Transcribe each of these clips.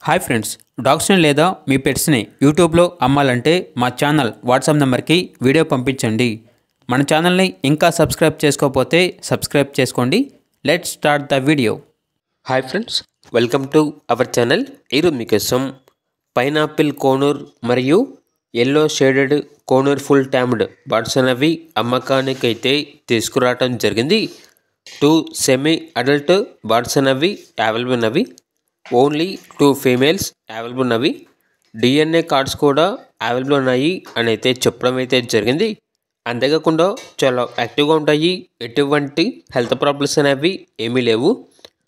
Hi friends, డాగ్స్ని లేదా మీ పెట్స్ని యూట్యూబ్లో అమ్మాలంటే మా ఛానల్ వాట్సాప్ నెంబర్కి వీడియో పంపించండి. మన ఛానల్ని ఇంకా సబ్స్క్రైబ్ చేసుకోకపోతే సబ్స్క్రైబ్ చేసుకోండి. Let's start the video. Hi friends, welcome to our channel. ఈరోజు మీకోసం పైనాపిల్ కోనూర్ మరియు yellow shaded conure full tamed birds అనేవి అమ్మకానికైతే తీసుకురావడం జరిగింది. 2 సెమీ అడల్ట్ బర్డ్స్ అనేవి అవైలబుల్ ఉన్నవి. ఓన్లీ 2 ఫీమేల్స్ అవైలబుల్ ఉన్నవి. డిఎన్ఏ కార్డ్స్ కూడా అవైలబుల్ ఉన్నాయి అని అయితే చెప్పడం అయితే జరిగింది. అంతేకాకుండా చాలా యాక్టివ్గా ఉంటాయి. ఎటువంటి హెల్త్ ప్రాబ్లమ్స్ అనేవి ఏమీ లేవు.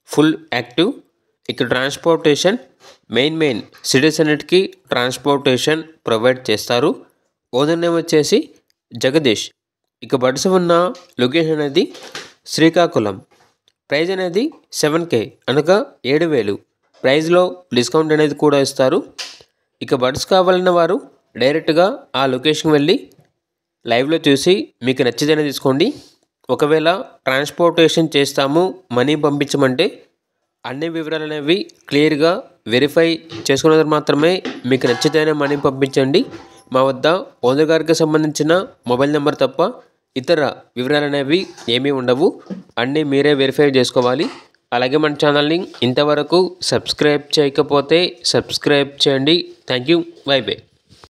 Full active. ఇక్కడ ట్రాన్స్పోర్టేషన్ మెయిన్ సిటీస్ అన్నిటికీ ట్రాన్స్పోర్టేషన్ ప్రొవైడ్ చేస్తారు. ఓనర్ నేమ్ వచ్చేసి జగదీష్. ఇక బర్డ్స్ ఉన్న లొకేషన్ అనేది శ్రీకాకుళం. ప్రైజ్ అనేది 7K అనగా 7,000. ప్రైజ్లో డిస్కౌంట్ అనేది కూడా ఇస్తారు. ఇక బర్డ్స్ కావాలన్న వారు డైరెక్ట్గా ఆ లొకేషన్ వెళ్ళి లైవ్లో చూసి మీకు నచ్చితేనే తీసుకోండి. ఒకవేళ ట్రాన్స్పోర్టేషన్ చేస్తాము, మనీ పంపించమంటే అన్ని వివరాలు అనేవి క్లియర్గా వెరిఫై చేసుకున్న మాత్రమే మీకు నచ్చితేనే మనీ పంపించండి. మా వద్ద ఓనర్ గారికి సంబంధించిన మొబైల్ నెంబర్ తప్ప ఇతర వివరాలు అనేవి ఏమీ ఉండవు. అన్నీ మీరే వెరిఫై చేసుకోవాలి. అలాగే మన ఛానల్ని ఇంతవరకు సబ్స్క్రైబ్ చేయకపోతే సబ్స్క్రైబ్ చేయండి. Thank you. By by.